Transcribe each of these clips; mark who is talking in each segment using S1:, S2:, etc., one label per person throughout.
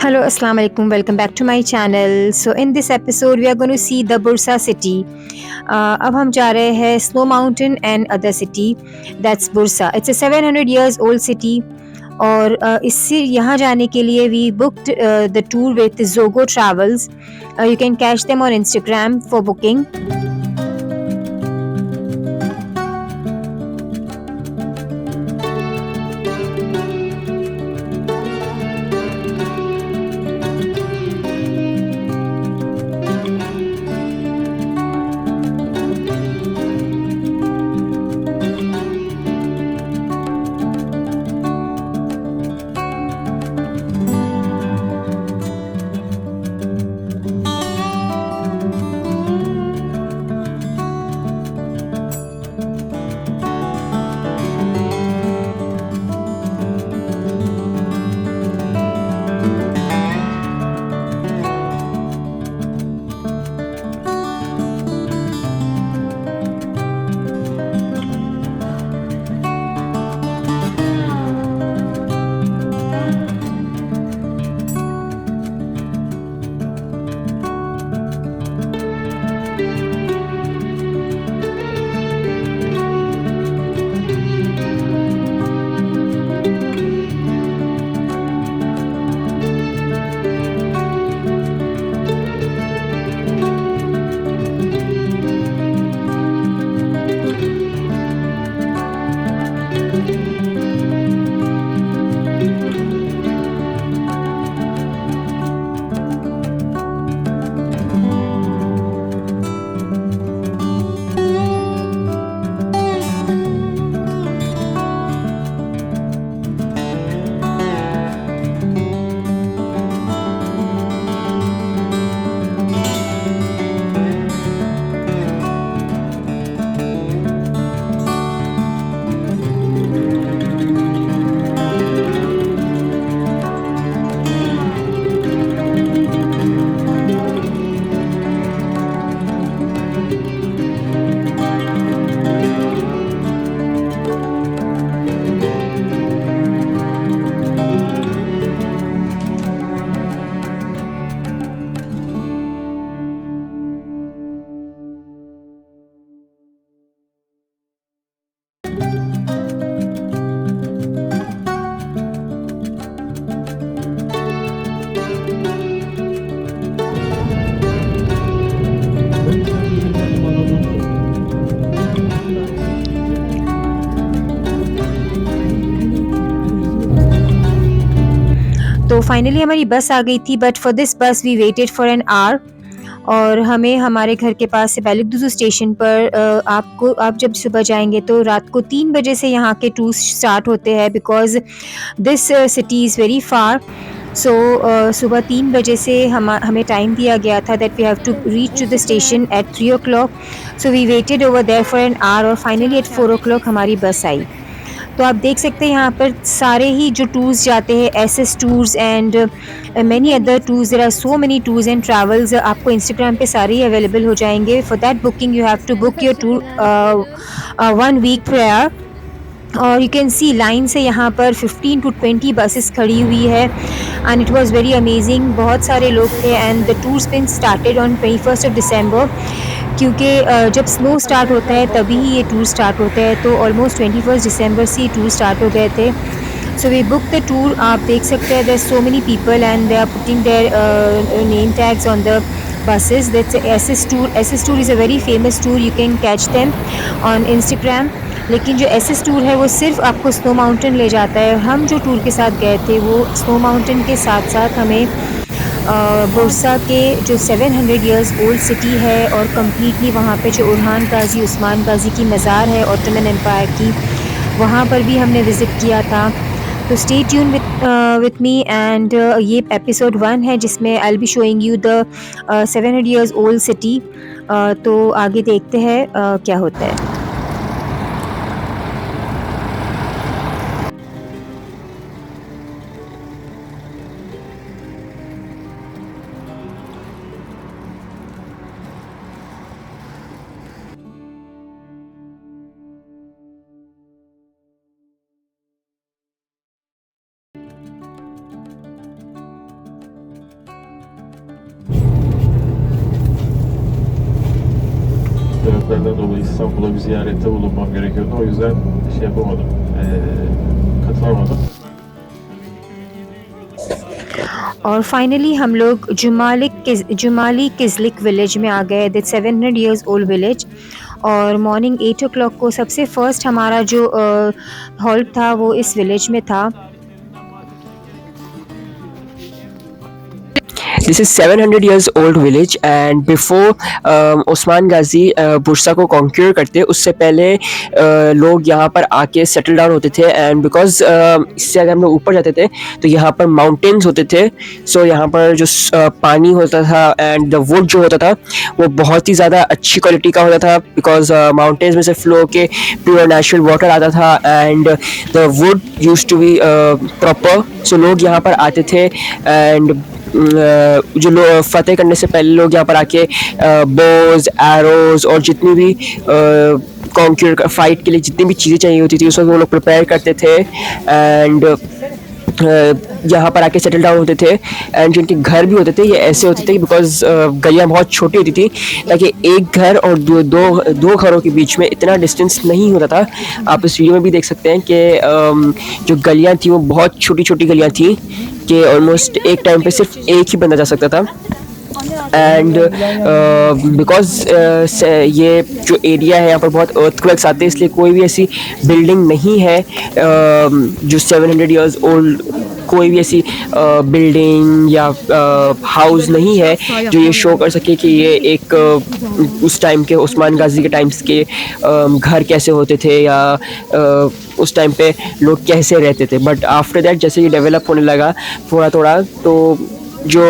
S1: Hello, Assalamu alaikum. Welcome back to my channel. So in this episode, we are going to see the Bursa city. अब हम जा रहे हैं Snow Mountain and other city. That's Bursa. It's a 700 years old city. और इससे यहाँ जाने के लिए we booked the tour with Zogo Travels. You can catch them on Instagram for booking. तो फाइनली हमारी बस आ गई थी, but for this bus we waited for an hour. और हमें हमारे घर के पास से बेलुदुजु स्टेशन पर आप जब सुबह जाएंगे तो रात को 3 बजे से यहाँ के टूर स्टार्ट होते हैं, because this city is very far. So सुबह 3 बजे से हमें टाइम दिया गया था that we have to reach to the station at 3 o'clock। So we waited over there for an hour और फाइनली एट 4 o'clock हमारी बस आई। तो आप देख सकते हैं यहाँ पर सारे ही जो टूर्स जाते हैं, SS tours and many other tours, there are so many tours and travels, आपको इंस्टाग्राम पे सारे ही अवेलेबल हो जाएंगे। For that booking you have to book your tour 1 week prior. और यू कैन सी लाइन से यहाँ पर 15 to 20 बसेस खड़ी हुई है and it was very amazing. बहुत सारे लोग थे and the tour spin started on 21st of December, क्योंकि जब स्नो स्टार्ट होता है तभी ही ये टूर स्टार्ट होता है। तो ऑलमोस्ट 21st December से ये टूर स्टार्ट हो गए थे। So we book the tour. आप देख सकते हैं there so many people and they are putting their name tags on the buses. That's SS tour. SS tour is a very famous tour. You can catch them on Instagram. लेकिन जो SS tour है वो सिर्फ आपको snow mountain ले जाता है। हम जो टूर के साथ गए थे वो स्नो माउंटेन के साथ साथ हमें बुरसा के जो 700 इयर्स ओल्ड सिटी है और कम्प्लीटली वहाँ पे जो उर्हान गाजी उस्मान गाजी की मज़ार है ऑटोमन एम्पायर की, वहाँ पर भी हमने विज़िट किया था। तो stay tune with me and ये एपिसोड 1 है जिसमें I will be showing you the 700 years old city. तो आगे देखते हैं क्या होता है।
S2: sebeplerden dolayı İstanbul'a bir ziyarette bulunmam gerekiyordu. O yüzden şey yapamadım, katılamadım.
S1: और फाइनली हम लोग जुमाली किज़लिक विलेज में आ गए, दैट 700 ईयर्स ओल्ड विलेज। और मॉर्निंग 8 ओ क्लॉक को सबसे फर्स्ट हमारा जो हॉल्ट था वो इस विलेज में था।
S3: This is 700 years old village and before Osman Ghazi Bursa को कॉन्क्यूर करते उससे पहले लोग यहाँ पर आके सेटल डाउन होते थे एंड बिकॉज इससे अगर हम लोग ऊपर जाते थे तो यहाँ पर माउंटेन्स होते थे। सो यहाँ पर जो पानी होता था एंड द वुड जो होता था वो बहुत ही ज़्यादा अच्छी क्वालिटी का होता था बिकॉज माउंटेन्स में से फ्लो होके प्योर नेचुरल वाटर आता था and the wood used to be proper. So लोग यहाँ पर आते थे एंड जो लोग फतेह करने से पहले लोग यहाँ पर आके बोज एरोज और जितनी भी कॉन्क्यूर फाइट के लिए जितनी भी चीज़ें चाहिए होती थी उस वक्त वो लोग प्रिपेयर करते थे एंड यहाँ पर आके सेटल डाउन होते थे। एंड जिनके घर भी होते थे ये ऐसे होते थे बिकॉज गलियाँ बहुत छोटी होती थी ताकि एक घर और दो घरों के बीच में इतना डिस्टेंस नहीं होता था। आप इस वीडियो में भी देख सकते हैं कि जो गलियाँ थी वो बहुत छोटी छोटी गलियाँ थी कि ऑलमोस्ट एक टाइम पे सिर्फ एक ही बंदा जा सकता था। एंड बिकॉज ये जो एरिया है यहाँ पर बहुत अर्थक्वेक्स आते हैं इसलिए कोई भी ऐसी बिल्डिंग नहीं है जो 700 इयर्स ओल्ड कोई भी ऐसी बिल्डिंग या हाउस नहीं है जो ये शो कर सके कि ये एक उस टाइम के उस्मान गाजी के टाइम्स के घर कैसे होते थे या उस टाइम पे लोग कैसे रहते थे। बट आफ्टर दैट जैसे ये डेवलप होने लगा थोड़ा थोड़ा तो जो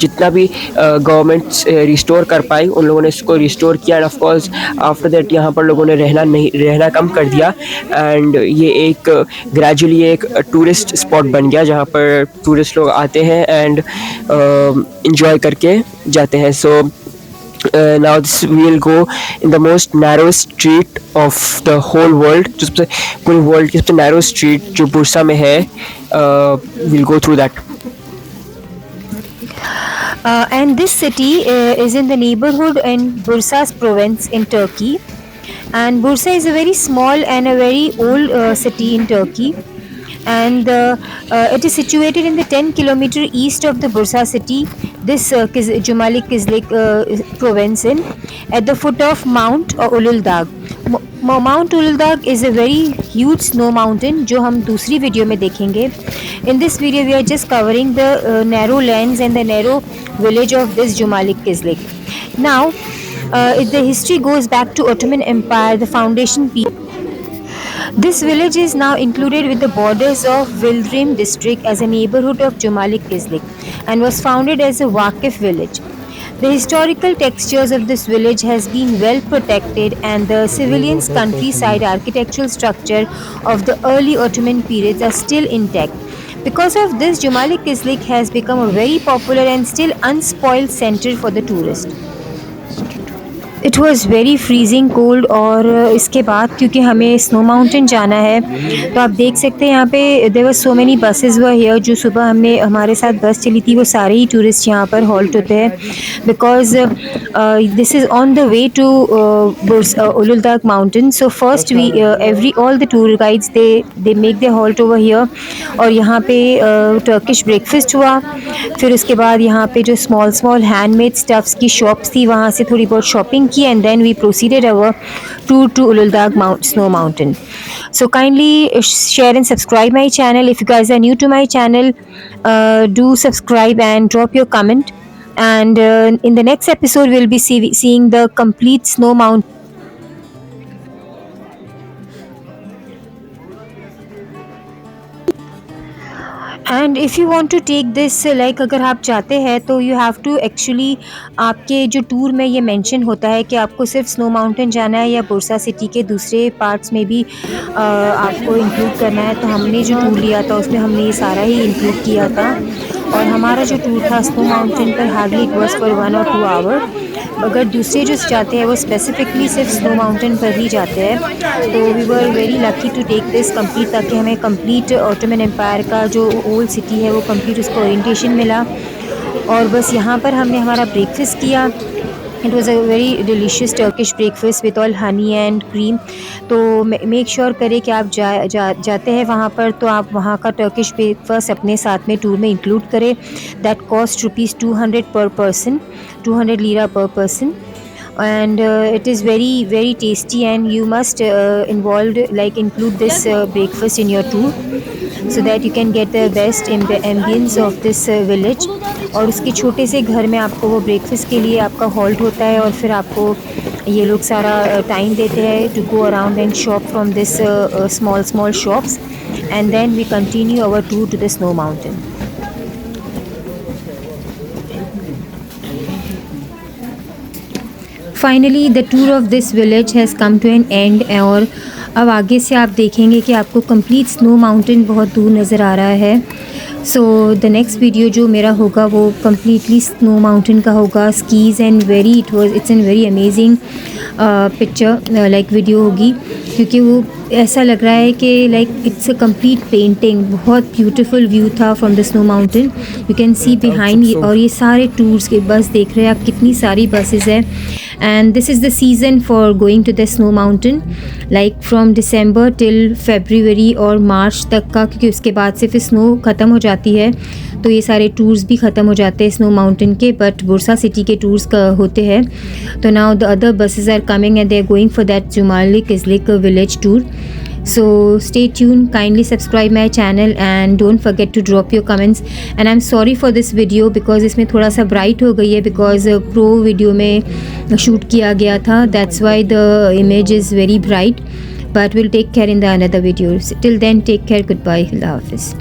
S3: जितना भी गवर्नमेंट रिस्टोर कर पाई उन लोगों ने इसको रिस्टोर किया end of course after that यहाँ पर लोगों ने रहना कम कर दिया एंड ये एक ग्रेजुअली एक टूरिस्ट स्पॉट बन गया जहाँ पर टूरिस्ट लोग आते हैं एंड इंजॉय करके जाते हैं। सो now this will go in the most narrow street of the whole world, जो सबसे पूरे वर्ल्ड की सबसे नैरो स्ट्रीट जो बुरसा में है, we'll go through that.
S1: And this city is in the neighborhood in Bursa's province in Turkey. And Bursa is a very small and a very old city in Turkey. And it is situated in the 10-kilometer east of the Bursa city, this Jumali Kizlik province at the foot of Mount Ulul Dag. Mount Ulul Dag is a very huge snow mountain जो हम दूसरी वीडियो में देखेंगे. In this video we are just covering the narrow lands and the narrow village of this Jumali Kizlik. Now the history goes back to Ottoman Empire, the foundation period. This village is now included with the borders of Yildirim district as a neighborhood of Jumalik Kizlik and was founded as a Waqif village. The historical textures of this village has been well protected and the civilians' countryside architectural structure of the early Ottoman periods are still intact. Because of this, Jumalik Kizlik has become a very popular and still unspoiled center for the tourist. It was very freezing cold और इसके बाद क्योंकि हमें snow mountain जाना है तो आप देख सकते हैं यहाँ पे there were so many buses were here. जो सुबह हमने हमारे साथ बस चली थी वो सारे ही टूरिस्ट यहाँ पर हॉल्ट होते हैं because this is on the way to Uludag mountain. So first we all the tour guides they make they halt over here और यहाँ पे टर्किश ब्रेकफास्ट हुआ। फिर उसके बाद यहाँ पे जो स्मॉल हैंडमेड स्टफ्स की शॉप्स थी वहाँ से थोड़ी बहुत shopping and then we proceeded our tour to Ulul Dag Snow Mountain. So kindly share and subscribe my channel. If you guys are new to my channel, do subscribe and drop your comment. And in the next episode, we'll be seeing the complete snow mountain. And if you want to take this like अगर आप चाहते हैं तो you have to actually आपके जो टूर में ये मेंशन होता है कि आपको सिर्फ स्नो माउंटेन जाना है या बुरसा सिटी के दूसरे पार्ट्स में भी आपको इंक्लूड करना है। तो हमने जो टूर लिया था उसमें हमने ये सारा ही इंक्लूड किया था और हमारा जो टूर था स्नो माउंटेन पर हार्डली इट वॉज फॉर 1 or 2 आवर। अगर दूसरे जो जाते हैं वो स्पेसिफिकली सिर्फ स्नो माउंटेन पर ही जाते हैं। तो we were very lucky to take this complete ताकि हमें कंप्लीट ऑटोमन एम्पायर का जो ओल्ड सिटी है वो कंप्लीट उसको ओरिएंटेशन मिला। और बस यहाँ पर हमने हमारा ब्रेकफास्ट किया it was a very delicious Turkish breakfast with all honey and cream. तो मेक श्योर करें कि आप जाते हैं वहाँ पर तो आप वहाँ का टर्किश ब्रेकफास्ट अपने साथ में टूर में इंक्लूड करें। दैट कॉस्ट ₹200 पर पर्सन, 200 लीरा पर person, and it is very tasty, and you must include this breakfast in your tour so that you can get the best ambience of this village। और उसके छोटे से घर में आपको वो ब्रेकफास्ट के लिए आपका हॉल्ट होता है, और फिर आपको ये लोग सारा टाइम देते हैं to go around and shop from this small shops, and then we continue our tour to the snow mountain। Finally the tour of this village has come to an end, और अब आगे से आप देखेंगे कि आपको कंप्लीट स्नो माउंटेन बहुत दूर नज़र आ रहा है। सो द नेक्स्ट वीडियो जो मेरा होगा वो कम्प्लीटली स्नो माउंटेन का होगा, स्कीज़ and it's an very amazing picture video होगी, क्योंकि वो ऐसा लग रहा है कि इट्स अ कंप्लीट पेंटिंग। बहुत ब्यूटीफुल व्यू था from the snow mountain, you can see behind. और ये सारे टूर्स के बस देख रहे हैं आप, कितनी सारी बसेस हैं। And this is the season for going to the snow mountain, from December till February और मार्च तक का, क्योंकि उसके बाद से फिर स्नो ख़त्म हो जाती है, तो ये सारे टूर्स भी ख़त्म हो जाते हैं स्नो माउंटेन के, बट बुरसा सिटी के टूर्स का होते हैं। तो now the other buses are coming and they are going for that Cumalikizik village tour. So stay tuned, kindly subscribe my channel and don't forget to drop your comments। and I'm sorry for this video because इसमें थोड़ा सा bright हो गई है, because pro video में shoot किया गया था, that's why the image is very bright, but we'll take care in the another videos। till then, take care, goodbye, Allah Hafiz।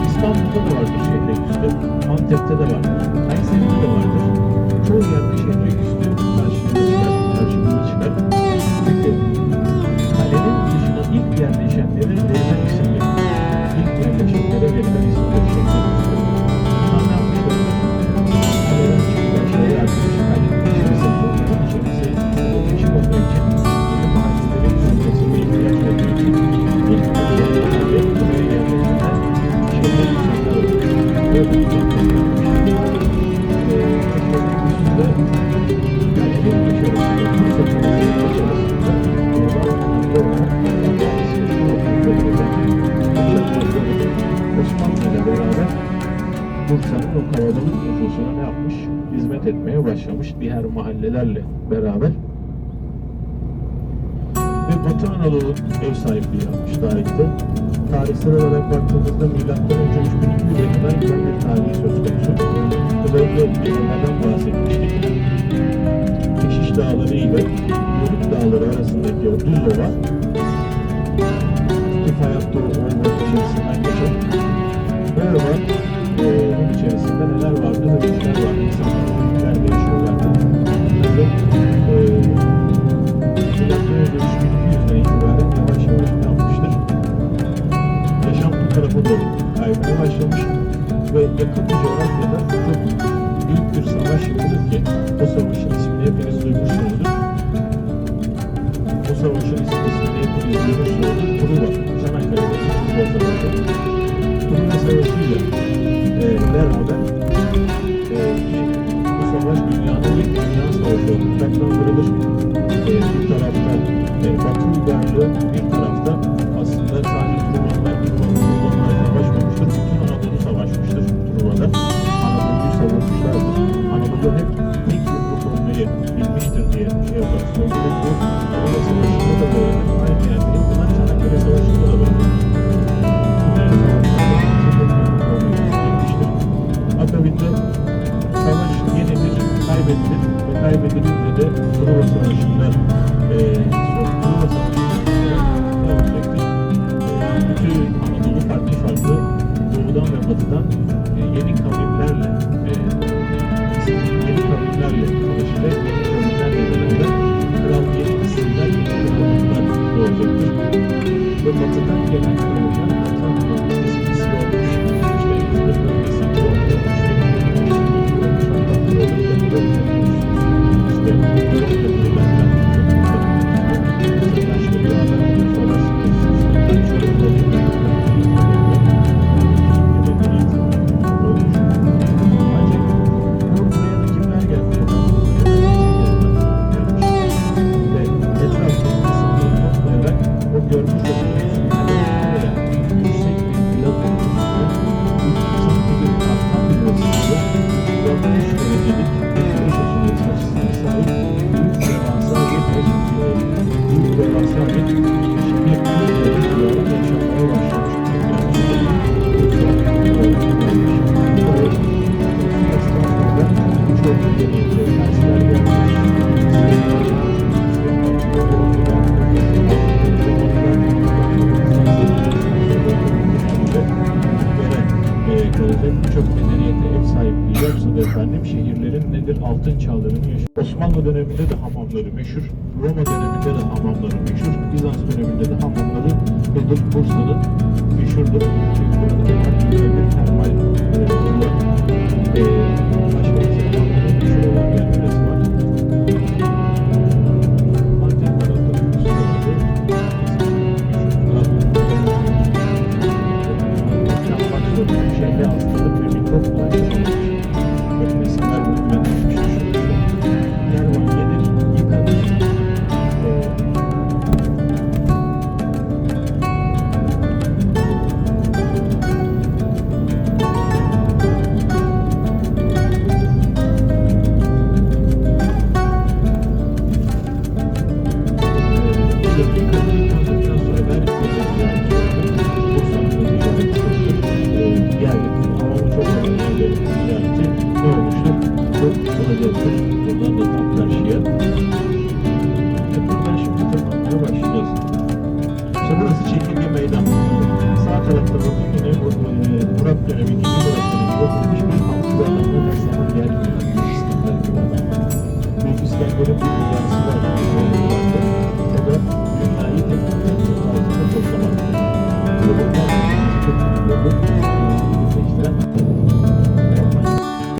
S2: İstanbul'da da var bir şehre küsü. Eve Lezzet isimli ilk yerleşimlere verilen isimler şeklinde. Bunlar ne yapmışlar? Kaleden çıktılar. Şöyle yaklaşık içerisi bunların içerisi çıkmadığı için yeni mahallelerin sürmesine ihtiyaç olduğu için ilk mahalle buraya yerleşimler şehirde insanlar olmuş. Böyle bir Osmanlı ile beraber Bursa'nın o kalabalık nüfusuna ne yapmış? Hizmet etmeye başlamış diğer mahallelerle beraber. Ve Batı Anadolu ev sahipliği yapmış tarihte. Tarihsel olarak baktığımızda milattan önce 3200'e kadar giden bir tarihi söz konusu. Özellikle neden bahsetmiştik? Keşiş Dağları ile Yörük Dağları arasındaki o düz ova Tifayatlı Ova'nın içerisinden geçen ova bunun içerisinde neler vardı ve neler vardı. İnsanlar büyüklerde yaşıyorlardı. Ve milattan önce 3200'den itibaren yavaş yavaş ne yapmıştır? Yaşam bu tarafa doğru kaymaya başlamış ve yakın bir coğrafyada çok büyük bir savaş yapılır ki o savaşın ismini hepiniz duymuşsunuzdur. Bu savaşın ismini hepiniz duymuşsunuzdur. Truva, Çanakkale'deki Truva Savaşı. Truva Savaşı'yla beraber bu savaş dünyanın ilk dünya savaşı olarak adlandırılır. Bir tarafta Batı uygarlığı, bir tarafta aslında sadece Truvalılar savaşmamıştır. Bütün Anadolu savaşmıştır Truva'da. Anadolu'yu savunmuşlardır. Anadolu hep tek yumruk olmayı bilmiştir diye şey yaparız. Söyleyerek bu Truva Savaşı'nda da böyle. Aynı yerde yapılan Çanakkale Savaşı'nda da böyle. Bunların savaşlarında tek yumruk olmayı bilmiştir. Akabinde savaş yenilir, kaybedilir ve kaybedilince de Truva Savaşı'nda Truva Savaşı'nda ne olacaktır? Bütün Anadolu farklı farklı doğudan ve batıdan yeni kavimlerle tanışır ve yeni kavimlerle beraber kral yeni isimler, yeni krallıklar doğacaktır. Ve batıdan gelen kavimler Batı ismisi olmuş. İşte İzmir bölgesi olmuş. İşte birçok medeniyete ev sahipliği yapsa da efendim şehirlerin nedir? Altın çağlarını yaşıyor. Osmanlı döneminde de hamamları meşhur. Roma döneminde de hamamları meşhur. Bizans döneminde de hamamları nedir? Bursa'nın meşhurdur. Çünkü burada da var. Bir termal